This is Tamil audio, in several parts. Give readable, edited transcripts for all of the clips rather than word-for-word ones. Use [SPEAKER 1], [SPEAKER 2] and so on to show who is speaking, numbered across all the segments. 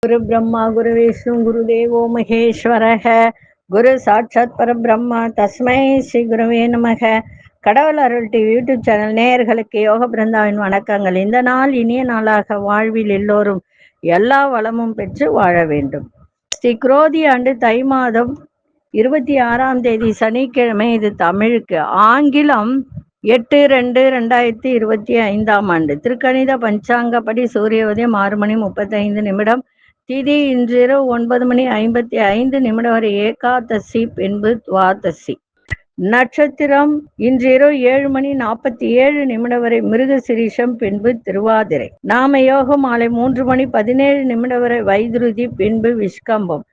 [SPEAKER 1] குரு பிரம்மா குரு விஷ்ணு குரு தேவோ மகேஸ்வரக குரு சாட்சாத் பரபிரம்மா தஸ்மை ஸ்ரீ குருவே நமக. கடவுள் அருள் டிவி யூடியூப் சேனல் நேயர்களுக்கு யோக பிருந்தாவின் வணக்கங்கள். இந்த நாள் இனிய நாளாக வாழ்வில் எல்லோரும் எல்லா வளமும் பெற்று வாழ வேண்டும். ஸ்ரீ குரோதி ஆண்டு தை மாதம் 26ஆம் தேதி சனிக்கிழமை. இது தமிழுக்கு. ஆங்கிலம் 8/2/2025 ஆண்டு. திருக்கணித பஞ்சாங்கப்படி சூரிய உதயம் 6:35 திதி இன்றிரவு 9:55 வரை ஏகாதசி பின்பு துவாதசி. நட்சத்திரம் இன்றிரவு 7:47 வரை மிருக சிரீஷம் பின்பு திருவாதிரை. நாம யோகம் மாலை 3:17 வரை வைதுருதி பின்பு விஷ்கம்பம்.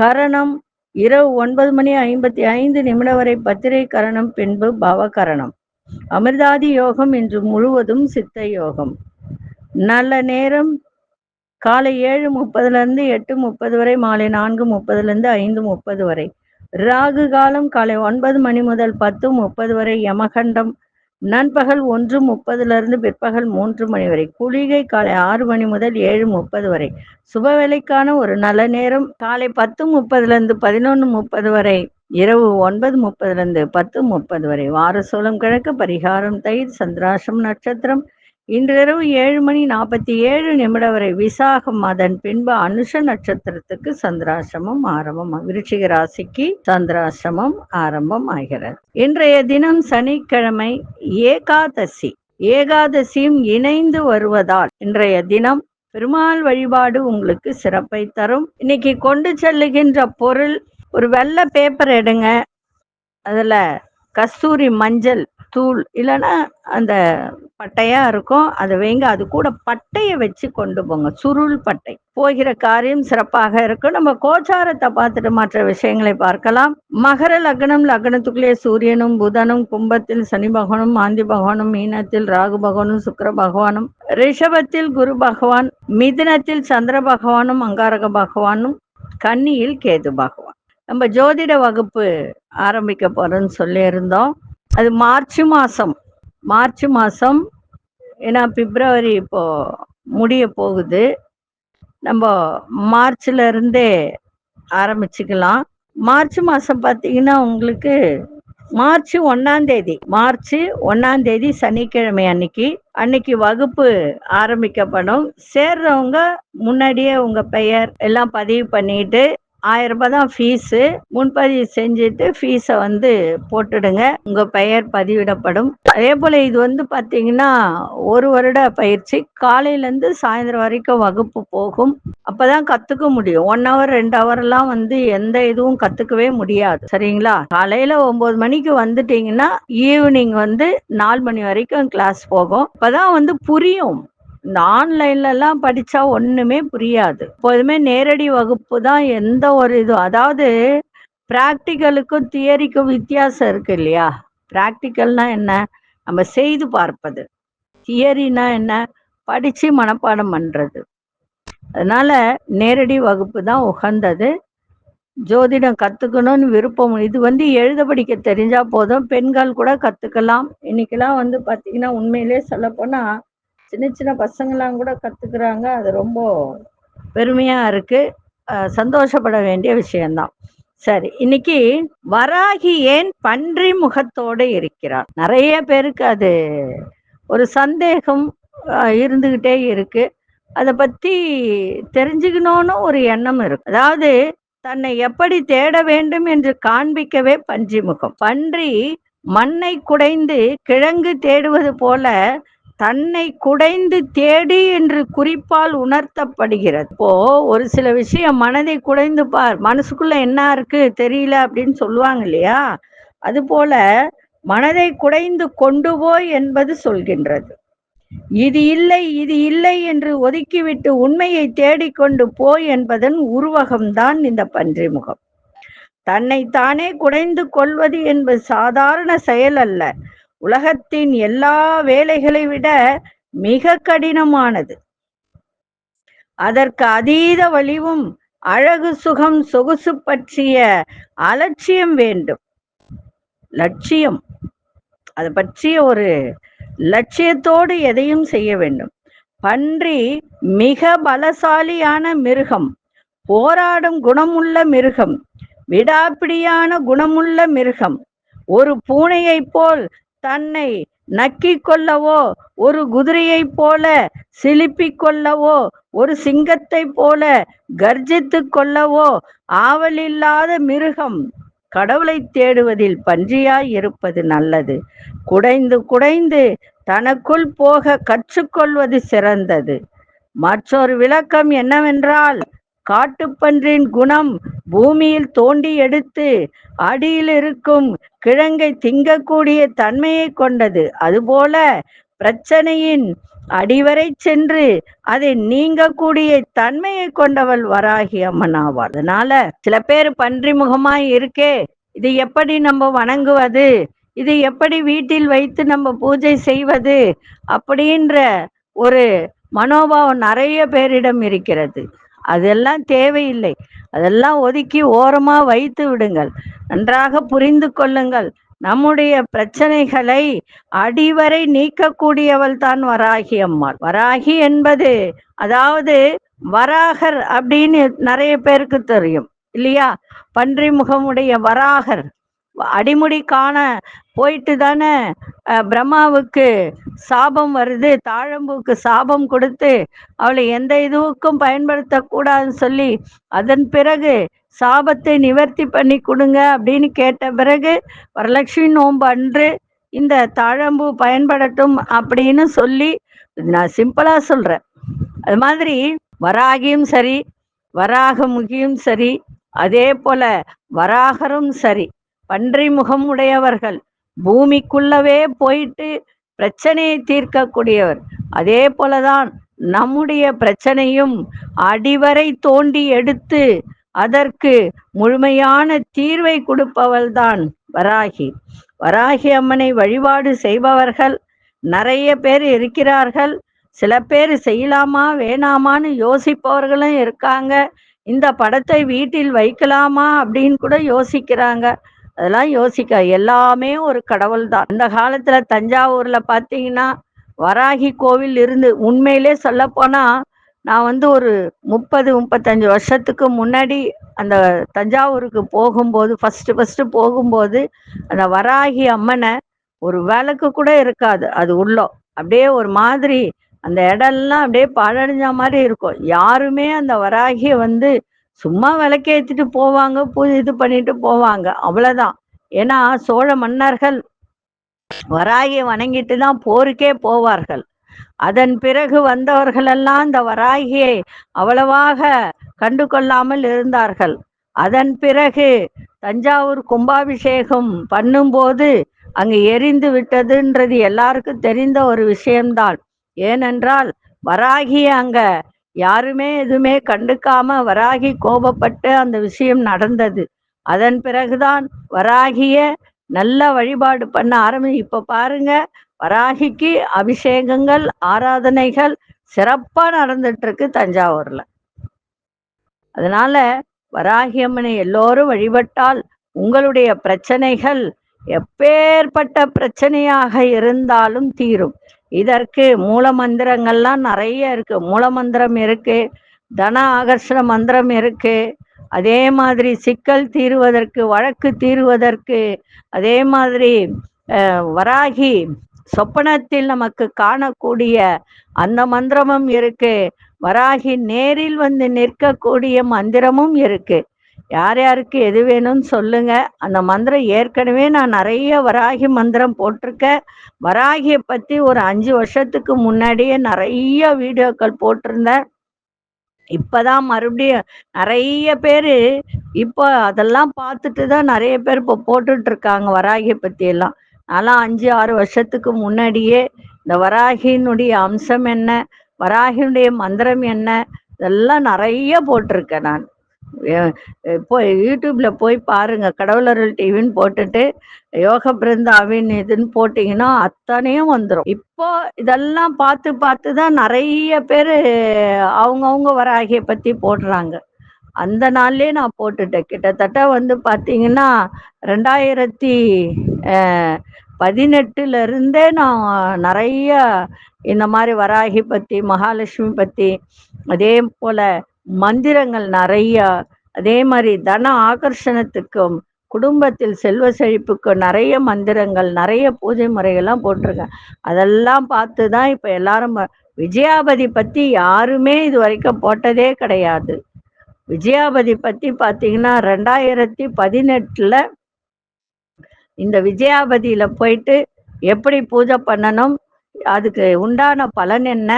[SPEAKER 1] கரணம் இரவு 9:55 வரை பத்திரை கரணம் பின்பு பவகரணம். அமிர்தாதி யோகம் இன்று முழுவதும் சித்த யோகம். நல்ல நேரம் காலை 7:30 8:30 வரை, மாலை 4:30 5:30 வரை. ராகு காலம் காலை 9 மணி முதல் 10:30 வரை. யமகண்டம் நண்பகல் 1:30 பிற்பகல் 3 மணி வரை. குளிகை காலை 6 மணி முதல் 7:30 வரை. சுபவேளைக்கான ஒரு நல்ல நேரம் காலை 10:30 11:30 வரை, இரவு 9:30 10:30 வரை. வாரசோளம் கிழக்கு. பரிகாரம் தயிர். சந்திராசம் நட்சத்திரம் இன்றிரவு 7:47 வரை விசாகம். அதன் பின்பு அனுஷ நட்சத்திரத்துக்கு சந்திராசிரமம் ஆரம்பம். விருச்சிக ராசிக்கு சந்திராசிரமம் ஆரம்பம் ஆகிறது. இன்றைய தினம் சனிக்கிழமை. ஏகாதசி. ஏகாதசியும் இணைந்து வருவதால் இன்றைய தினம் பெருமாள் வழிபாடு உங்களுக்கு சிறப்பை தரும். இன்னைக்கு கொண்டு செல்லுகின்ற பொருள் ஒரு வெள்ளை பேப்பர் எடுங்க. அதுல கஸ்தூரி மஞ்சள் தூள் இல்லைன்னா அந்த பட்டையா இருக்கும், அதை வைங்க. அது கூட பட்டையை வச்சு கொண்டு போங்க, சுருள் பட்டை. போகிற காரியம் சிறப்பாக இருக்கும். நம்ம கோச்சாரத்தை பார்த்துட்டு மற்ற விஷயங்களை பார்க்கலாம். மகர லக்னம். லக்னத்துக்குள்ளே சூரியனும் புதனும், கும்பத்தில் சனி பகவானும், மாந்தி பகவானும், மீனத்தில் ராகு பகவானும் சுக்கிர பகவானும், ரிஷபத்தில் குரு பகவான், மிதுனத்தில் சந்திர பகவானும் அங்காரக பகவானும், கன்னியில் கேது பகவான். நம்ம ஜோதிட வகுப்பு ஆரம்பிக்க போறோம்னு சொல்லியிருந்தோம். அது மார்ச் மாதம். ஏன்னா பிப்ரவரி இப்போ முடிய போகுது. நம்ம மார்ச்ல இருந்தே ஆரம்பிச்சுக்கலாம். மார்ச் மாதம் பார்த்தீங்கன்னா உங்களுக்கு மார்ச் 1ஆம் தேதி சனிக்கிழமை அன்னைக்கு வகுப்பு ஆரம்பிக்கப்படும். சேர்றவங்க முன்னாடியே உங்க பெயர் எல்லாம் பதிவு பண்ணிட்டு 1000 ரூபாய் தான் ஃபீஸு. முன்பதிவு செஞ்சுட்டு ஃபீஸை போட்டுடுங்க. உங்க பெயர் பதிவிடப்படும். அதே போல இது பார்த்தீங்கன்னா 1 வருட பயிற்சி. காலையிலேருந்து சாயந்தரம் வரைக்கும் வகுப்பு போகும். அப்பதான் கத்துக்க முடியும். 1 hour 2 hourலாம் எந்த இதுவும் கத்துக்கவே முடியாது. சரிங்களா? காலையில 9 மணிக்கு வந்துட்டீங்கன்னா ஈவினிங் 4 மணி வரைக்கும் கிளாஸ் போகும். அப்பதான் புரியும். இந்த ஆன்லைன்ல எல்லாம் படிச்சா ஒண்ணுமே புரியாது. எப்போதுமே நேரடி வகுப்பு தான். எந்த ஒரு இது, அதாவது பிராக்டிக்கலுக்கும் தியரிக்கும் வித்தியாசம் இருக்கு இல்லையா? பிராக்டிக்கல்னா என்ன? நம்ம செய்து பார்ப்பது. தியரினா என்ன? படிச்சு மனப்பாடம் பண்றது. அதனால நேரடி வகுப்பு தான் உகந்தது. ஜோதிடம் கத்துக்கணும்னு விருப்பம். இது எழுத படிக்க தெரிஞ்சா போதும். பெண்கள் கூட கத்துக்கலாம். இன்னைக்கெல்லாம் பாத்தீங்கன்னா உண்மையிலே சொல்ல போனா சின்ன சின்ன பசங்களாம் கூட கத்துக்கிறாங்க. அது ரொம்ப பெருமையா இருக்கு. சந்தோஷப்பட வேண்டிய விஷயம்தான். சரி, இன்னைக்கு வராகி ஏன் பன்றி முகத்தோடு இருக்கிறார்? நிறைய பேருக்கு அது ஒரு சந்தேகம் இருந்துகிட்டே இருக்கு. அதை பத்தி தெரிஞ்சுக்கணும்னு ஒரு எண்ணம் இருக்கு. அதாவது தன்னை எப்படி தேட வேண்டும் என்று காண்பிக்கவே பன்றி முகம். பன்றி மண்ணை குடைந்து கிழங்கு தேடுவது போல தன்னை குடைந்து தேடி என்று குறிப்பால் உணர்த்தப்படுகிறது. இப்போ ஒரு சில விஷயம் மனதை குடைந்து பார், மனசுக்குள்ள என்ன இருக்கு தெரியல அப்படின்னு சொல்லுவாங்க இல்லையா? அது போல மனதை குடைந்து கொண்டு போய் என்பது சொல்கின்றது. இது இல்லை என்று ஒதுக்கிவிட்டு உண்மையை தேடிக்கொண்டு போய் என்பதன் உருவகம்தான் இந்த பன்றி முகம். தன்னைத்தானே குடைந்து கொள்வது என்பது சாதாரண செயல் அல்ல. உலகத்தின் எல்லா வேலைகளை விட மிக கடினமானது. அதற்கு அதீத வலிவும் அழகு சுகம் சொகுசு பற்றிய அலட்சியம் வேண்டும். லட்சியம், அதை பற்றிய ஒரு லட்சியத்தோடு எதையும் செய்ய வேண்டும். பன்றி மிக பலசாலியான மிருகம். போராடும் குணமுள்ள மிருகம், விடாப்பிடியான குணமுள்ள மிருகம். ஒரு பூனையைப் போல் தன்னை நக்கிக் கொள்ளவோ, ஒரு குதிரையைப் போல சிலுப்பிக் கொள்ளவோ, ஒரு சிங்கத்தைப் போல கர்ஜித்துக் கொள்ளவோ ஆவலில்லாத மிருகம் கடவுளை தேடுவதில் பன்றியாய் இருப்பது நல்லது. குடைந்து குடைந்து தனக்குள் போக கற்றுக்கொள்வது சிறந்தது. மற்றொரு விளக்கம் என்னவென்றால், காட்டுப்பன்றின் குணம் பூமியில் தோண்டி எடுத்து அடியில் இருக்கும் கிழங்கை திங்கக்கூடிய தன்மையை கொண்டது. அதுபோல பிரச்சனையின் அடிவரை சென்று அதை நீங்கக்கூடிய தன்மையை கொண்டவள் வராகி அம்மன் ஆவாள். அதனால சில பேர் பன்றி முகமாய் இருக்கே, இது எப்படி நம்ம வணங்குவது, இது எப்படி வீட்டில் வைத்து நம்ம பூஜை செய்வது அப்படின்ற ஒரு மனோபாவம் நிறைய பேரிடம் இருக்கிறது. அதெல்லாம் தேவையில்லை. அதெல்லாம் ஒதுக்கி ஓரமா வைத்து விடுங்கள். நன்றாக புரிந்து கொள்ளுங்கள். நம்முடைய பிரச்சனைகளை அடிவரை நீக்கக்கூடியவள் தான் வராகி அம்மாள். வராகி என்பது அதாவது வராகர் அப்படின்னு நிறைய பேருக்கு தெரியும் இல்லையா? பன்றி முகமுடைய வராகர் அடிமுடி காண போயிட்டு தானே பிரம்மாவுக்கு சாபம் வருது, தாழம்புக்கு சாபம் கொடுத்து அவளை எந்த இதுவுக்கும் பயன்படுத்தக்கூடாதுன்னு சொல்லி அதன் பிறகு சாபத்தை நிவர்த்தி பண்ணி கொடுங்க அப்படின்னு கேட்ட பிறகு வரலட்சுமி நோன்பு அன்று இந்த தாழம்பூ பயன்படட்டும் அப்படின்னு சொல்லி, நான் சிம்பிளா சொல்றேன். அது மாதிரி வராகியும் சரி, வராகமுகியும் சரி, அதே போல வராகரும் சரி, பன்றி முகம் உடையவர்கள், பூமிக்குள்ளவே போயிட்டு பிரச்சனையை தீர்க்கக்கூடியவர். அதே போலதான் நம்முடைய பிரச்சனையும் அடிவரை தோண்டி எடுத்து அதற்கு முழுமையான தீர்வை கொடுப்பவள் தான் வராகி. வராகி அம்மனை வழிபாடு செய்பவர்கள் நிறைய பேர் இருக்கிறார்கள். சில பேர் செய்யலாமா வேணாமான்னு யோசிப்பவர்களும் இருக்காங்க. இந்த படத்தை வீட்டில் வைக்கலாமா அப்படின்னு கூட யோசிக்கிறாங்க. அதெல்லாம் எல்லாமே ஒரு கடவுள் தான். அந்த காலத்துல தஞ்சாவூர்ல பாத்தீங்கன்னா வராகி கோவில் இருந்து, உண்மையிலே சொல்ல போனா நான் ஒரு 30-35 வருஷத்துக்கு முன்னாடி அந்த தஞ்சாவூருக்கு போகும்போது ஃபர்ஸ்ட் போகும்போது அந்த வராகி அம்மனை ஒரு விளக்கு கூட இருக்காது. அது உள்ளோ அப்படியே ஒரு மாதிரி அந்த இடம்லாம் அப்படியே பாழடைஞ்ச மாதிரி இருக்கும். யாருமே அந்த வராகியை சும்மா விளக்கேற்றிட்டு போவாங்க, பூஜை இது பண்ணிட்டு போவாங்க, அவ்வளவுதான். ஏன்னா சோழ மன்னர்கள் வராகியை வணங்கிட்டு தான் போருக்கே போவார்கள். அதன் பிறகு வந்தவர்கள் எல்லாம் இந்த வராகியை அவ்வளவாக கண்டு கொள்ளாமல் இருந்தார்கள். அதன் பிறகு தஞ்சாவூர் கும்பாபிஷேகம் பண்ணும்போது அங்கு எரிந்து விட்டதுன்றது எல்லாருக்கும் தெரிந்த ஒரு விஷயம்தான். ஏனென்றால் வராகியை அங்க யாருமே எதுவுமே கண்டுக்காம வராகி கோபப்பட்டு அந்த விஷயம் நடந்தது. அதன் பிறகுதான் வராகிய நல்ல வழிபாடு பண்ண இப்ப பாருங்க, வராகிக்கு அபிஷேகங்கள் ஆராதனைகள் சிறப்பா நடந்துட்டு இருக்கு தஞ்சாவூர்ல. அதனால வராகி அம்மனை எல்லோரும் வழிபட்டால் உங்களுடைய பிரச்சனைகள் எப்பேற்பட்ட பிரச்சனையாக இருந்தாலும் தீரும். இதற்கு மூல மந்திரங்கள்லாம் நிறைய இருக்கு. மூல மந்திரம் இருக்கு, தன ஆகர்ஷண மந்திரம் இருக்கு, அதே மாதிரி சிக்கல் தீருவதற்கு, வழக்கு தீருவதற்கு, அதே மாதிரி வராகி சொப்பனத்தில் நமக்கு காணக்கூடிய அந்த மந்திரமும் இருக்கு. வராகி நேரில் நிற்கக்கூடிய மந்திரமும் இருக்கு. யார் யாருக்கு எது வேணும்னு சொல்லுங்க. அந்த மந்திரம் ஏற்கனவே நான் நிறைய வராகி மந்திரம் போட்டிருக்கேன். வராகியை பத்தி ஒரு 5 வருஷத்துக்கு முன்னாடியே நிறைய வீடியோக்கள் போட்டிருந்தேன். இப்பதான் மறுபடியும் நிறைய பேரு இப்போ அதெல்லாம் பார்த்துட்டு தான் நிறைய பேர் இப்போ போட்டுட்டு இருக்காங்க வராகியை பத்தி எல்லாம். நான்லாம் 5-6 வருஷத்துக்கு முன்னாடியே இந்த வராகியினுடைய அம்சம் என்ன, வராகியினுடைய மந்திரம் என்ன, இதெல்லாம் நிறைய போட்டிருக்கேன். நான் போய் யூடியூப்ல போய் பாருங்க, கடவுளர்கள் டிவின்னு போட்டுட்டு யோக பிருந்தாவின் இதுன்னு போட்டீங்கன்னா அத்தனையும் வந்துடும். இப்போ இதெல்லாம் பார்த்து பார்த்து தான் நிறைய பேர் அவங்கவுங்க வராகியை பத்தி போடுறாங்க. அந்த நாள்லயே நான் போட்டுட்டேன். கிட்டத்தட்ட பார்த்தீங்கன்னா 2018 இருந்தே நான் நிறைய இந்த மாதிரி வராகி பத்தி, மகாலட்சுமி பத்தி, அதே போல மந்திரங்கள் நிறையா, அதே மாதிரி தன ஆகர்ஷணத்துக்கும் குடும்பத்தில் செல்வ செழிப்புக்கும் நிறைய மந்திரங்கள், நிறைய பூஜை முறைகள்லாம் போட்டிருக்கேன். அதெல்லாம் பார்த்து தான் இப்போ எல்லாரும் விஜயாபதி பற்றி யாருமே இது வரைக்கும் போட்டதே கிடையாது. விஜயாபதி பற்றி பார்த்தீங்கன்னா 2018 இந்த விஜயாபதியில் போயிட்டு எப்படி பூஜை பண்ணணும், அதுக்கு உண்டான பலன் என்ன,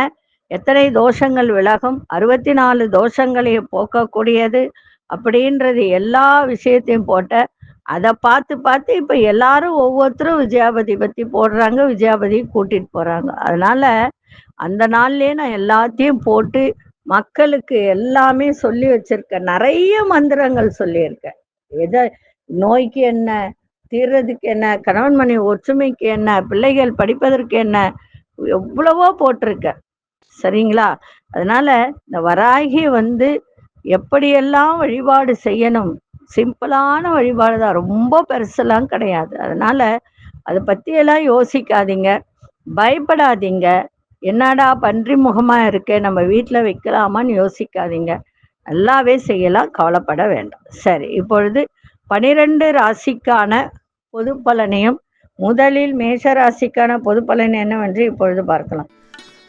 [SPEAKER 1] எத்தனை தோஷங்கள் விலகும், 64 தோஷங்களையும் போக்கக்கூடியது அப்படின்றது எல்லா விஷயத்தையும் போட்ட அதை பார்த்து பார்த்து இப்போ எல்லாரும் ஒவ்வொருத்தரும் விஜயாபதி பற்றி போடுறாங்க, விஜயாபதி கூட்டிட்டு போகிறாங்க. அதனால அந்த நாள்லேயே நான் எல்லாத்தையும் போட்டு மக்களுக்கு எல்லாமே சொல்லி வச்சிருக்கேன். நிறைய மந்திரங்கள் சொல்லியிருக்கேன். எதை நோய்க்கு என்ன, தீர்றதுக்கு என்ன, கணவன் மனைவி ஒற்றுமைக்கு என்ன, பிள்ளைகள் படிப்பதற்கு என்ன, எவ்வளவோ போட்டிருக்கேன். சரிங்களா? அதனால இந்த வராகி எப்படியெல்லாம் வழிபாடு செய்யணும், சிம்பிளான வழிபாடு தான், ரொம்ப பெருசெல்லாம் கிடையாது. அதனால அதை பற்றியெல்லாம் யோசிக்காதீங்க, பயப்படாதீங்க. என்னடா பன்றி முகமா இருக்கே, நம்ம வீட்டில் வைக்கலாமான்னு யோசிக்காதீங்க. நல்லாவே செய்யலாம், கவலைப்பட வேண்டாம். சரி, இப்பொழுது 12 ராசிக்கான பொது பலனையும், முதலில் மேஷ ராசிக்கான பொது பலன் என்னவென்று இப்பொழுது பார்க்கலாம்.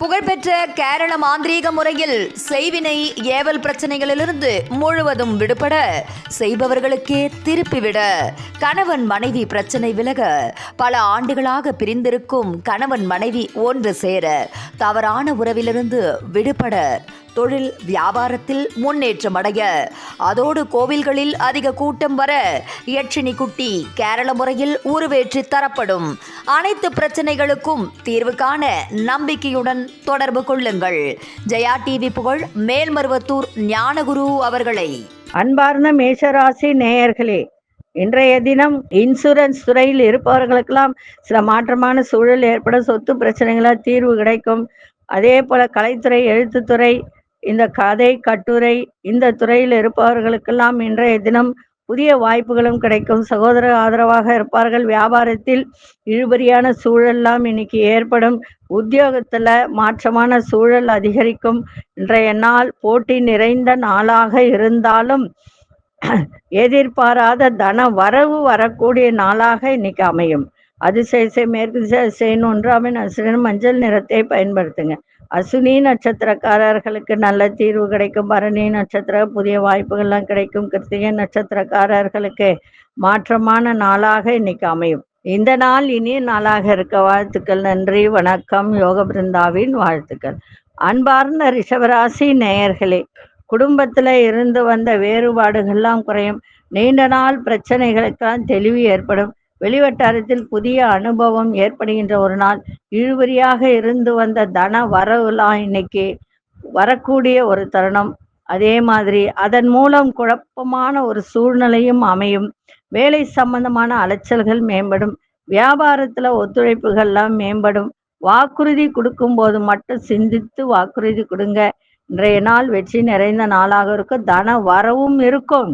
[SPEAKER 2] புகழ்பெற்ற கேரள மாந்திரீக முறையில் செய்வினை ஏவல் பிரச்சனைகளிலிருந்து முழுவதும் விடுபட, செய்பவர்களுக்கே திருப்பிவிட, கணவன் மனைவி பிரச்சனை விலக, பல ஆண்டுகளாக பிரிந்திருக்கும் கணவன் மனைவி ஒன்று சேர, தவறான உறவிலிருந்து விடுபட, தொழில் வியாபாரத்தில் முன்னேற்றம் அடைய, அதோடு கோவில்களில் அதிக கூட்டம் வர, யட்சினி குட்டி கேரள முறையில் உருவேற்றி தரப்படும். அனைத்து பிரச்சனைகளுக்கும் தீர்வு காண நம்பிக்கையுடன் தொடர்பு கொள்ளுங்கள். ஜெயா டிவி புகழ் மேல்மருவத்தூர் ஞானகுரு அவர்களை.
[SPEAKER 1] அன்பார்ந்த மேஷராசி நேயர்களே, இன்றைய தினம் இன்சூரன்ஸ் துறையில் இருப்பவர்களுக்கெல்லாம் சில மாற்றமான சூழல் ஏற்படும், சொத்து பிரச்சனைகளால் தீர்வு கிடைக்கும். அதே போல கலைத்துறை, எழுத்துத்துறை, இந்த கதை கட்டுரை, இந்த துறையில் இருப்பவர்களுக்கெல்லாம் இன்றைய தினம் புதிய வாய்ப்புகளும் கிடைக்கும். சகோதர ஆதரவாக இருப்பார்கள். வியாபாரத்தில் இழுபறியான சூழல்லாம் இன்னைக்கு ஏற்படும். உத்தியோகத்தில் மாற்றமான சூழல் அதிகரிக்கும். இன்றைய நாள் போட்டி நிறைந்த நாளாக இருந்தாலும் எதிர்பாராத தன வரவு வரக்கூடிய நாளாக இன்னைக்கு அமையும். அதிசய மேற்கு திசை 1 மஞ்சள் நிறத்தை பயன்படுத்துங்க. அசுனி நட்சத்திரக்காரர்களுக்கு நல்ல தீர்வு கிடைக்கும். பரணி நட்சத்திர புதிய வாய்ப்புகள்லாம் கிடைக்கும். கிருத்திகை நட்சத்திரக்காரர்களுக்கு மாற்றமான நாளாக இன்னைக்கு அமையும். இந்த நாள் இனிய நாளாக இருக்க வாழ்த்துக்கள். நன்றி, வணக்கம். யோக பிருந்தாவின் வாழ்த்துக்கள். அன்பார்ந்த ரிஷபராசி நேயர்களே, குடும்பத்தில் இருந்து வந்த வேறுபாடுகள்லாம் குறையும். நீண்ட நாள் பிரச்சனைகளுக்கெல்லாம் தெளிவு ஏற்படும். வெளிவட்டாரத்தில் புதிய அனுபவம் ஏற்படுகின்ற ஒரு நாள். இழுபறியாக இருந்து வந்த தன வரவுலாம் இன்னைக்கு வரக்கூடிய ஒரு தருணம். அதே மாதிரி அதன் மூலம் குழப்பமான ஒரு சூழ்நிலையும் அமையும். வேலை சம்பந்தமான அலைச்சல்கள் மேம்படும். வியாபாரத்துல ஒத்துழைப்புகள்லாம் மேம்படும். வாக்குறுதி கொடுக்கும் போது மட்டும் சிந்தித்து வாக்குறுதி கொடுங்க. இன்றைய நாள் வெற்றி நிறைந்த நாளாக இருக்கும். தன வரவும் இருக்கும்,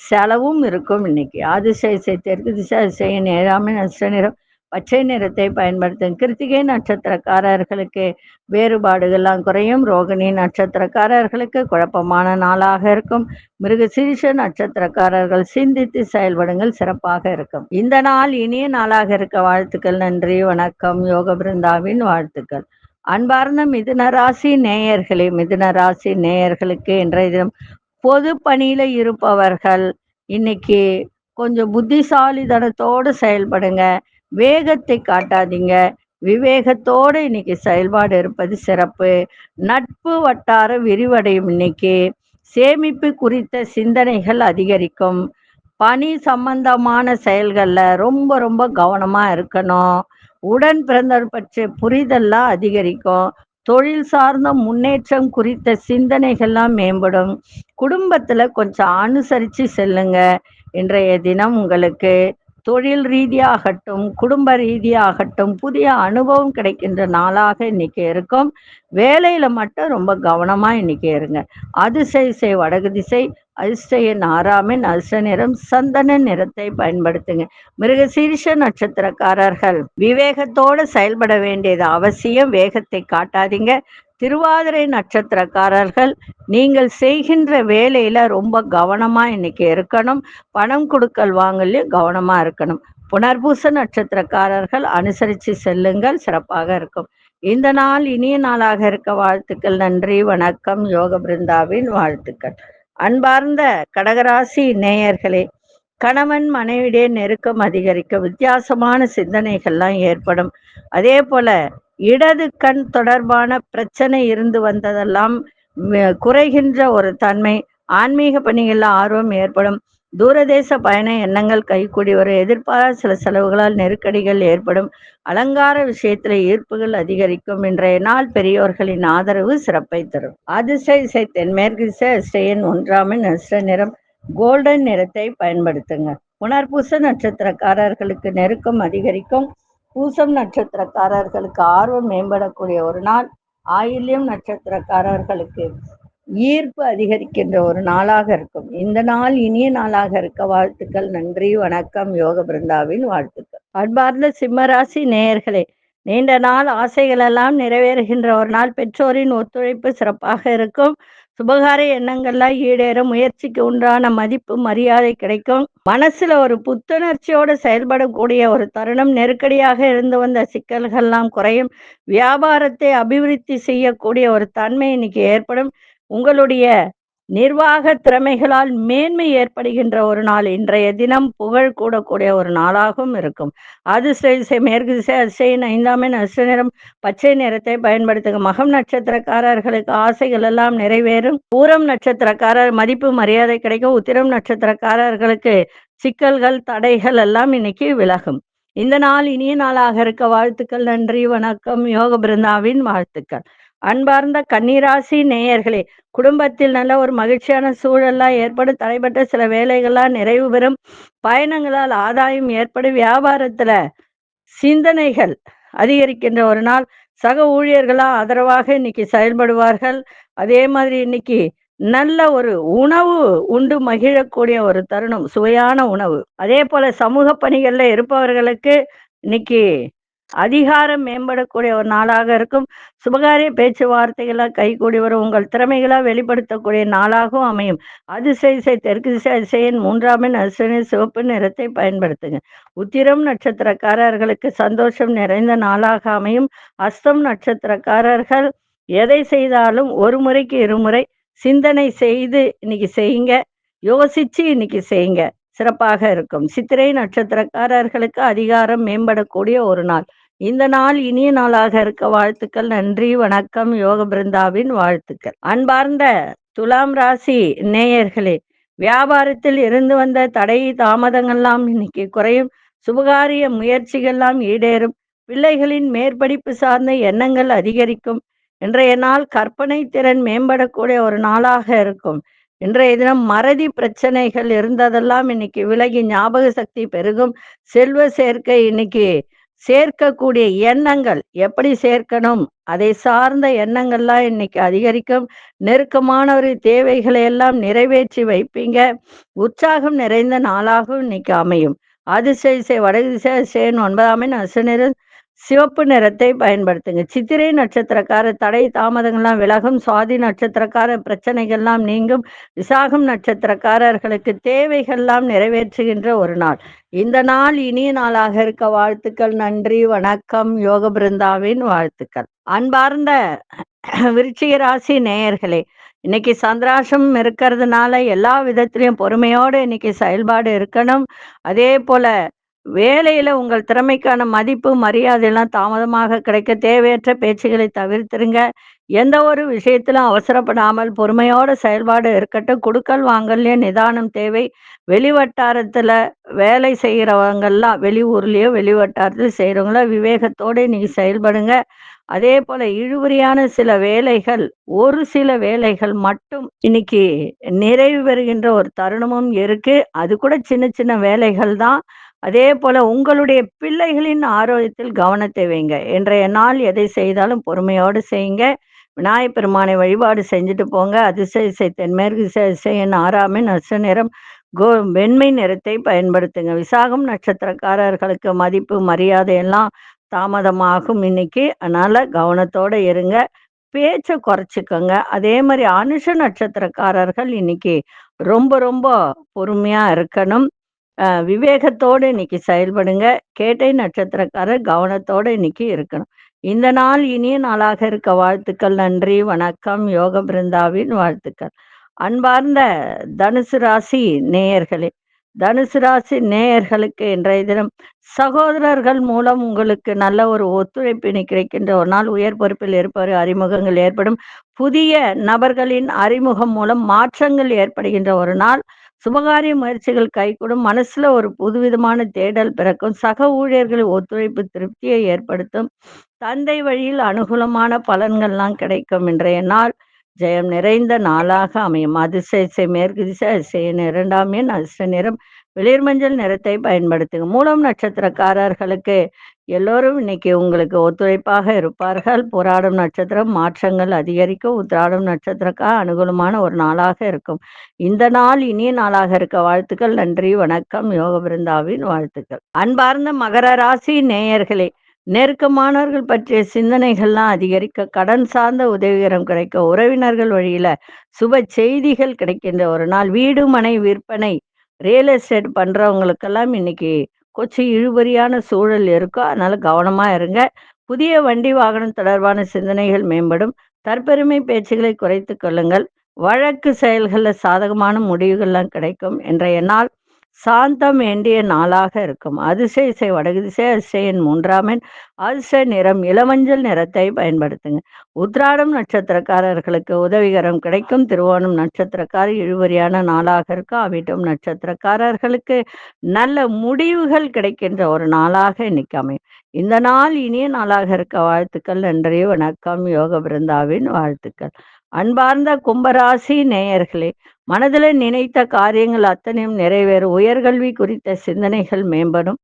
[SPEAKER 1] செலவும் இருக்கும். இன்னைக்கு அதிசய தெற்கு திசை அதிசய நேராமை நட்ச நிறம் பச்சை நிறத்தை பயன்படுத்தும். கிருத்திகை நட்சத்திரக்காரர்களுக்கு வேறுபாடுகள்லாம் குறையும். ரோகிணி நட்சத்திரக்காரர்களுக்கு குழப்பமான நாளாக இருக்கும். மிருகசீரிஷ நட்சத்திரக்காரர்கள் சிந்தித்து செயல்படுங்கள், சிறப்பாக இருக்கும். இந்த நாள் இனிய நாளாக இருக்க வாழ்த்துக்கள். நன்றி, வணக்கம். யோக பிருந்தாவின் வாழ்த்துக்கள். அன்பார்ந்த மிதுனராசி நேயர்களே, மிதுனராசி நேயர்களுக்கு இன்றைய தினம் பொது பணியில இருப்பவர்கள் இன்னைக்கு கொஞ்சம் புத்திசாலித்தனத்தோடு செயல்படுங்க. வேகத்தை காட்டாதீங்க, விவேகத்தோடு இன்னைக்கு செயல்பாடு இருப்பது சிறப்பு. நட்பு வட்டார விரிவடையும். இன்னைக்கு சேமிப்பு குறித்த சிந்தனைகள் அதிகரிக்கும். பணி சம்பந்தமான செயல்களில் ரொம்ப ரொம்ப கவனமா இருக்கணும். உடன் பிறந்தவர் பற்றிய புரிதல்லாம் அதிகரிக்கும். தொழில் சார்ந்த முன்னேற்றம் குறித்த சிந்தனைகள்லாம் மேம்படும். குடும்பத்துல கொஞ்சம் அனுசரித்து செல்லுங்க. இன்றைய தினம் உங்களுக்கு தொழில் ரீதியாகட்டும், குடும்ப ரீதியாகட்டும் புதிய அனுபவம் கிடைக்கின்ற நாளாக இன்னைக்கு இருக்கும். வேலையில மட்டும் ரொம்ப கவனமா இன்னைக்கு இருங்க. அதிசய வடகு திசை அதிர்ஷ்ட எண் 6 அதிர்ஷ்ட நிறம் சந்தன நிறத்தை பயன்படுத்துங்க. மிருகசீரிஷ நட்சத்திரக்காரர்கள் விவேகத்தோடு செயல்பட வேண்டியது அவசியம். வேகத்தை காட்டாதீங்க. திருவாதிரை நட்சத்திரக்காரர்கள் நீங்கள் செய்கின்ற வேலையில ரொம்ப கவனமா இன்னைக்கு இருக்கணும். பணம் கொடுக்கல் வாங்கலையும் கவனமா இருக்கணும். புனர்பூச நட்சத்திரக்காரர்கள் அனுசரித்து செல்லுங்கள், சிறப்பாக இருக்கும். இந்த நாள் இனிய நாளாக இருக்க வாழ்த்துக்கள். நன்றி, வணக்கம். யோக பிருந்தாவின் வாழ்த்துக்கள். அன்பார்ந்த கடகராசி நேயர்களே, கணவன் மனைவிடைய நெருக்கம் அதிகரிக்க வித்தியாசமான சிந்தனைகள்லாம் ஏற்படும். அதே போல இடது கண் தொடர்பான பிரச்சனை இருந்து வந்ததெல்லாம் குறைகின்ற ஒரு தன்மை, ஆன்மீக பணிகளில் ஆர்வம் ஏற்படும். தூரதேச பயண எண்ணங்கள் கைகூடி வரும். எதிர்பாராத சில செலவுகளால் நெருக்கடிகள் ஏற்படும். அலங்கார விஷயத்துல ஈர்ப்புகள் அதிகரிக்கும். இன்றைய நாள் பெரியோர்களின் ஆதரவு சிறப்பை தரும். அதிர்ஷ்ட தென்மேற்கு ஸ்டெயின் 1 நட்சத்திர நிறம் கோல்டன் நிறத்தை பயன்படுத்துங்க. புனர்பூச நட்சத்திரக்காரர்களுக்கு நெருக்கம் அதிகரிக்கும். பூசம் நட்சத்திரக்காரர்களுக்கு ஆர்வம் மேம்படக்கூடிய ஒரு நாள். ஆயில்யம் நட்சத்திரக்காரர்களுக்கு ஈர்ப்பு அதிகரிக்கின்ற ஒரு நாளாக இருக்கும். இந்த நாள் இனிய நாளாக இருக்க வாழ்த்துக்கள். நன்றி, வணக்கம். யோக பிருந்தாவின் வாழ்த்துக்கள். அன்பார்ந்த சிம்மராசி நேயர்களே, நீண்ட நாள் ஆசைகள் எல்லாம் நிறைவேறுகின்ற ஒரு நாள். பெற்றோரின் ஒத்துழைப்பு சிறப்பாக இருக்கும். சுபகாரிய எண்ணங்கள்லாம் ஈடேற முயற்சிக்கு உண்டான மதிப்பு மரியாதை கிடைக்கும். மனசுல ஒரு புத்துணர்ச்சியோடு செயல்படக்கூடிய ஒரு தருணம். நெருக்கடியாக இருந்து வந்த சிக்கல்கள்லாம் குறையும். வியாபாரத்தை அபிவிருத்தி செய்யக்கூடிய ஒரு தன்மை இன்னைக்கு ஏற்படும். உங்களுடைய நிர்வாக திறமைகளால் மேன்மை ஏற்படுகின்ற ஒரு நாள். இன்றைய தினம் புகழ் கூடக்கூடிய ஒரு நாளாகவும் இருக்கும். அதிர்ஷ்ட மேற்கு திசை அதிர்ஷ்ட 5 நட்சத்திர நிறம் பச்சை நிறத்தை பயன்படுத்துங்க. மகம் நட்சத்திரக்காரர்களுக்கு ஆசைகள் எல்லாம் நிறைவேறும். பூரம் நட்சத்திரக்காரர் மதிப்பு மரியாதை கிடைக்கும். உத்திரம் நட்சத்திரக்காரர்களுக்கு சிக்கல்கள் தடைகள் எல்லாம் இன்னைக்கு விலகும். இந்த நாள் இனிய நாளாக இருக்க வாழ்த்துக்கள். நன்றி, வணக்கம். யோக பிருந்தாவின் வாழ்த்துக்கள். அன்பார்ந்த கன்னிராசி நேயர்களே, குடும்பத்தில் நல்ல ஒரு மகிழ்ச்சியான சூழல்லாம் ஏற்படும். தடைப்பட்ட சில வேலைகள்லாம் நிறைவு பெறும். பயணங்களால் ஆதாயம் ஏற்படும். வியாபாரத்துல சிந்தனைகள் அதிகரிக்கின்ற ஒரு நாள். சக ஊழியர்களால் ஆதரவாக இன்னைக்கு செயல்படுவார்கள். அதே மாதிரி இன்னைக்கு நல்ல ஒரு உணவு உண்டு மகிழக்கூடிய ஒரு தருணம், சுவையான உணவு. அதே போல சமூக பணிகள்ல இருப்பவர்களுக்கு இன்னைக்கு அதிகாரம் மேம்படக்கூடிய ஒரு நாளாக இருக்கும். சுபகாரிய பேச்சுவார்த்தைகளாக கைகூடி வரும். உங்கள் திறமைகளாக வெளிப்படுத்தக்கூடிய நாளாகவும் அமையும். அதிசய தெற்கு திசை அதிசயன் 3 நட்சத்திர சிவப்பு நிறத்தை பயன்படுத்துங்க. உத்திரம் நட்சத்திரக்காரர்களுக்கு சந்தோஷம் நிறைந்த நாளாக அமையும். அஸ்தம் நட்சத்திரக்காரர்கள் எதை செய்தாலும் ஒரு முறைக்கு இருமுறை சிந்தனை செய்து இன்னைக்கு செய்யுங்க. யோசிச்சு இன்னைக்கு செய்யுங்க, சிறப்பாக இருக்கும். சித்திரை நட்சத்திரக்காரர்களுக்கு அதிகாரம் மேம்படக்கூடிய ஒரு நாள். இந்த நாள் இனிய நாளாக இருக்க வாழ்த்துக்கள். நன்றி, வணக்கம். யோக பிருந்தாவின் வாழ்த்துக்கள். அன்பார்ந்த துலாம் ராசி நேயர்களே, வியாபாரத்தில் இருந்து வந்த தடை தாமதங்கள்லாம் இன்னைக்கு குறையும். சுபகாரிய முயற்சிகள்லாம் ஈடேறும். பிள்ளைகளின் மேற்படிப்பு சார்ந்த எண்ணங்கள் அதிகரிக்கும். இன்றைய நாள் கற்பனை திறன் மேம்படக்கூடிய ஒரு நாளாக இருக்கும். இன்றைய தினம் மறதி பிரச்சனைகள் இருந்ததெல்லாம் இன்னைக்கு விலகி ஞாபக சக்தி பெருகும். செல்வ சேர்க்கை இன்னைக்கு சேர்க்கக்கூடிய எண்ணங்கள் எப்படி சேர்க்கணும் அதை சார்ந்த எண்ணங்கள்லாம் இன்னைக்கு அதிகரிக்கும். நெருக்கமானவரி தேவைகளை எல்லாம் நிறைவேற்றி வைப்பீங்க. உற்சாகம் நிறைந்த நாளாகவும் இன்னைக்கு அமையும். அதிசய வடகு திசை அதிசயன் 9 நட்சத்திர சிவப்பு நிறத்தை பயன்படுத்துங்க. சித்திரை நட்சத்திரக்கார தடை தாமதங்கள்லாம் விலகும். சுவாதி நட்சத்திரக்கார பிரச்சனைகள்லாம் நீங்கும். விசாகம் நட்சத்திரக்காரர்களுக்கு தேவைகள்லாம் நிறைவேற்றுகின்ற ஒரு நாள். இந்த நாள் இனிய நாளாக இருக்க வாழ்த்துக்கள். நன்றி, வணக்கம். யோக பிருந்தாவின் வாழ்த்துக்கள். அன்பார்ந்த விருச்சிக ராசி நேயர்களே, இன்னைக்கு சந்திராசம் இருக்கிறதுனால எல்லா விதத்திலையும் பொறுமையோடு இன்னைக்கு செயல்பாடு இருக்கணும். அதே போல வேலையில உங்கள் திறமைக்கான மதிப்பு மரியாதையெல்லாம் தாமதமாக கிடைக்க தேவையற்ற பேச்சுகளை தவிர்த்துருங்க. எந்த ஒரு விஷயத்திலும் அவசரப்படாமல் பொறுமையோட செயல்பாடு இருக்கட்டும். கொடுக்கல் வாங்கல்லையே நிதானம் தேவை. வெளிவட்டாரத்துல வேலை செய்கிறவங்கெல்லாம் வெளியூர்லயோ வெளிவட்டாரத்தில் செய்கிறவங்கள விவேகத்தோடு இன்னைக்கு செயல்படுங்க. அதே போல இழுபறியான சில வேலைகள், ஒரு சில வேலைகள் மட்டும் இன்னைக்கு நிறைவு பெறுகின்ற ஒரு தருணமும் இருக்கு. அது கூட சின்ன சின்ன வேலைகள் தான். அதே போல உங்களுடைய பிள்ளைகளின் ஆரோக்கியத்தில் கவனத்தை வைங்க. இன்றைய நாள் எதை செய்தாலும் பொறுமையோடு செய்யுங்க. விநாயகப் பெருமானை வழிபாடு செஞ்சுட்டு போங்க. அதிசய தென்மேற்கு அதிசயன் 6 நட்சத்திர நிறம் வெண்மை நிறத்தை பயன்படுத்துங்க. விசாகம் நட்சத்திரக்காரர்களுக்கு மதிப்பு மரியாதை எல்லாம் தாமதமாகும் இன்னைக்கு. அதனால கவனத்தோட இருங்க. பேச்சை குறைச்சிக்கோங்க. அதே மாதிரி அனுஷ நட்சத்திரக்காரர்கள் இன்னைக்கு ரொம்ப ரொம்ப பொறுமையா இருக்கணும். விவேகத்தோடு இன்னைக்கு செயல்படுங்க. கேட்டை நட்சத்திரக்காரர் கவனத்தோட இன்னைக்கு இருக்கணும். இந்த நாள் இனிய நாளாக இருக்க வாழ்த்துக்கள். நன்றி, வணக்கம். யோக பிருந்தாவின் வாழ்த்துக்கள். அன்பார்ந்த தனுசு ராசி நேயர்களே, தனுசு ராசி நேயர்களுக்கு இன்றைய தினம் சகோதரர்கள் மூலம் உங்களுக்கு நல்ல ஒரு ஒத்துழைப்பினை கிடைக்கின்ற ஒரு நாள். உயர் பொறுப்பில் இருப்பவர் அறிமுகங்கள் ஏற்படும். புதிய நபர்களின் அறிமுகம் மூலம் மாற்றங்கள் ஏற்படுகின்ற ஒரு நாள். சுபகாரிய முயற்சிகள் கைகூடும். மனசுல ஒரு புதுவிதமான தேடல் பிறக்கும். சக ஊழியர்களின் ஒத்துழைப்பு திருப்தியை ஏற்படுத்தும். தந்தை வழியில் அனுகூலமான பலன்கள்லாம் கிடைக்கும். இன்றைய நாள் ஜெயம் நிறைந்த நாளாக அமையும். அதிசய மேற்கு திசை அதிசய 2ஆம் எண் அதிர்ஷ்ட நிறம் வெளிர் மஞ்சள் நிறத்தை பயன்படுத்துங்க. மூலம் நட்சத்திரக்காரர்களுக்கு எல்லோரும் இன்னைக்கு உங்களுக்கு ஒத்துழைப்பாக இருப்பார்கள். போராடும் நட்சத்திரம் மாற்றங்கள் அதிகரிக்கும். உத்திராடம் நட்சத்திரக்காக அனுகூலமான ஒரு நாளாக இருக்கும். இந்த நாள் இனிய நாளாக இருக்க வாழ்த்துக்கள். நன்றி, வணக்கம். யோக பிருந்தாவின் வாழ்த்துக்கள். அன்பார்ந்த மகர ராசி நேயர்களே, நெருக்கமானவர்கள் பற்றிய சிந்தனைகள்லாம் அதிகரிக்க, கடன் சார்ந்த உதவிகரம் கிடைக்க, உறவினர்கள் வழியில சுப செய்திகள் கிடைக்கின்ற ஒரு நாள். வீடு மனை விற்பனை ரியல் எஸ்டேட் பண்றவங்களுக்கெல்லாம் இன்னைக்கு கொஞ்சம் இழுபறியான சூழல் இருக்கும். அதனால கவனமா இருங்க. புதிய வண்டி வாகனம் தொடர்பான சிந்தனைகள் மேம்படும். தற்பெருமை பேச்சுகளை குறைத்து கொள்ளுங்கள். வழக்கு செயல்களில் சாதகமான முடிவுகள்லாம் கிடைக்கும். இன்றைய நாள் சாந்தம் வேண்டிய நாளாக இருக்கும். அதிசய வடகு திசை அதிசய 3ஆம் எண் அதிர்ஷ்ட நிறம் இளமஞ்சள் நிறத்தை பயன்படுத்துங்க. உத்திராடம் நட்சத்திரக்காரர்களுக்கு உதவிகரம் கிடைக்கும். திருவோணம் நட்சத்திரக்காரர் இழுபறியான நாளாக இருக்கும். அவிட்டம் நட்சத்திரக்காரர்களுக்கு நல்ல முடிவுகள் கிடைக்கின்ற ஒரு நாளாக இன்னைக்கு அமையும். இந்த நாள் இனிய நாளாக இருக்க வாழ்த்துக்கள். நன்றி, வணக்கம். யோக பிருந்தாவின் வாழ்த்துக்கள். அன்பார்ந்த கும்பராசி நேயர்களே, மனதில் நினைத்த காரியங்கள் அத்தனையும் நிறைவேறும். உயர்கல்வி குறித்த சிந்தனைகள் மேம்படும்.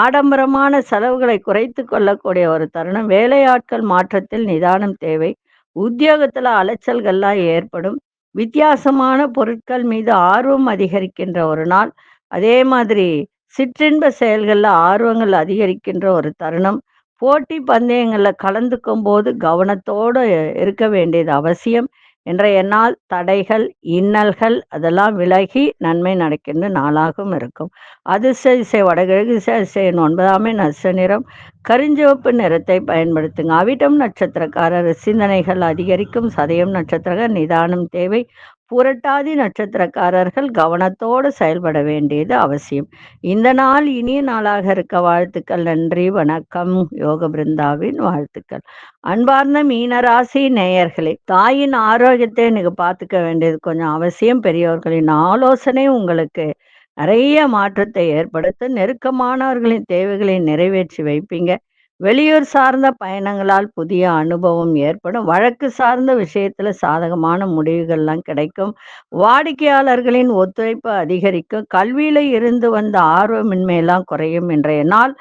[SPEAKER 1] ஆடம்பரமான செலவுகளை குறைத்து கொள்ளக்கூடிய ஒரு தருணம். வேலையாட்கள் மாற்றத்தில் நிதானம் தேவை. உத்தியோகத்துல அலைச்சல்கள்லாம் ஏற்படும். வித்தியாசமான பொருட்கள் மீது ஆர்வம் அதிகரிக்கின்ற ஒரு நாள். அதே மாதிரி சிற்றின்ப செயல்களில் ஆர்வங்கள் அதிகரிக்கின்ற ஒரு தருணம். போட்டி பந்தயங்களில் கலந்துக்கும் போது கவனத்தோடு இருக்க வேண்டியது அவசியம். இன்றைய நாள் தடைகள் இன்னல்கள் அதெல்லாம் விலகி நன்மை நடக்கின்ற நாளாகவும் இருக்கும். அதிசய வடகிழக்கு திசை அதிசய 9ஆம் எண் அதிர்ஷ்ட நிறம் கருஞ்சிவப்பு நிறத்தை பயன்படுத்துங்க. அவிட்டம் நட்சத்திரக்காரர் சிந்தனைகள் அதிகரிக்கும். சதயம் நட்சத்திரக்காரர் நிதானம் தேவை. புரட்டாதி நட்சத்திரக்காரர்கள் கவனத்தோடு செயல்பட வேண்டியது அவசியம். இந்த நாள் இனிய நாளாக இருக்க வாழ்த்துக்கள். நன்றி, வணக்கம். யோக பிருந்தாவின் வாழ்த்துக்கள். அன்பார்ந்த மீனராசி நேயர்களே, தாயின் ஆரோக்கியத்தை எனக்கு பார்த்துக்க வேண்டியது கொஞ்சம் அவசியம். பெரியவர்களின் ஆலோசனை உங்களுக்கு நிறைய மாற்றத்தை ஏற்படுத்த, நெருக்கமானவர்களின் தேவைகளை நிறைவேற்றி வைப்பீங்க. வெளியூர் சார்ந்த பயணங்களால் புதிய அனுபவம் ஏற்படும். வழக்கு சார்ந்த விஷயத்துல சாதகமான முடிவுகள்லாம் கிடைக்கும். வாடிக்கையாளர்களின் ஒத்துழைப்பு அதிகரிக்கும். கல்வியில இருந்து வந்த ஆர்வமின்மையெல்லாம் குறையும். இன்றைய நாள்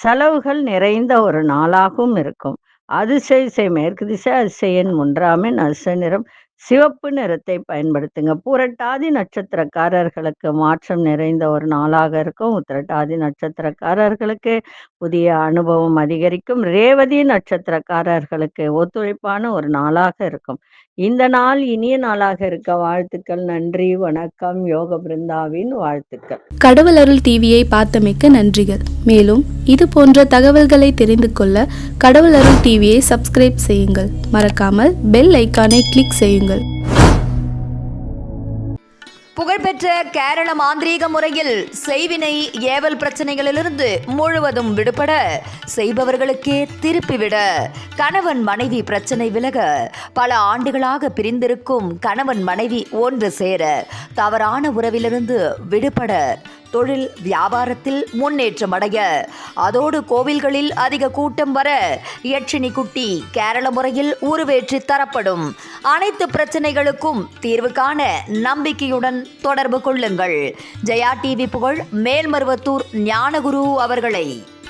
[SPEAKER 1] செலவுகள் நிறைந்த ஒரு நாளாகவும் இருக்கும். அதிசய மேற்கு திசை அதிசய 3ஆம் எண் அதிர்ஷ்ட நிறம் சிவப்பு நிறத்தை பயன்படுத்துங்க. பூரட்டாதி நட்சத்திரக்காரர்களுக்கு மாற்றம் நிறைந்த ஒரு நாளாக இருக்கும். உத்திரட்டாதி நட்சத்திரக்காரர்களுக்கு புதிய அனுபவம் அதிகரிக்கும். ரேவதி நட்சத்திரக்காரர்களுக்கு ஒத்துழைப்பான ஒரு நாளாக இருக்கும். இந்த நாள் இனிய நாளாக இருக்க வாழ்த்துக்கள். நன்றி, வணக்கம். யோக பிருந்தாவின் வாழ்த்துக்கள்.
[SPEAKER 3] கடவுள் அருள் டிவியை பார்த்தமைக்க நன்றிகள். மேலும் இது போன்ற தகவல்களை தெரிந்து கொள்ள கடவுள் அருள் டிவியை சப்ஸ்கிரைப் செய்யுங்கள். மறக்காமல் பெல் ஐக்கானை கிளிக் செய்யுங்கள்.
[SPEAKER 2] புகழ்பெற்ற கேரள மாந்திரீக முறையில் செய்வினை ஏவல் பிரச்சனைகளிலிருந்து முழுவதும் விடுபட, செய்பவர்களுக்கே திருப்பிவிட, கணவன் மனைவி பிரச்சனை விலக, பல ஆண்டுகளாக பிரிந்திருக்கும் கணவன் மனைவி ஒன்று சேர, தவறான உறவிலிருந்து விடுபட, தொழில் வியாபாரத்தில் முன்னேற்றம் அடைய, அதோடு கோவில்களில் அதிக கூட்டம் வர, யட்சினி குட்டி கேரள முறையில் உருவேற்றி தரப்படும். அனைத்து பிரச்சனைகளுக்கும் தீர்வு காண நம்பிக்கையுடன் தொடர்பு கொள்ளுங்கள். ஜெயா டிவி புகழ் மேல்மருவத்தூர் ஞானகுரு அவர்களை.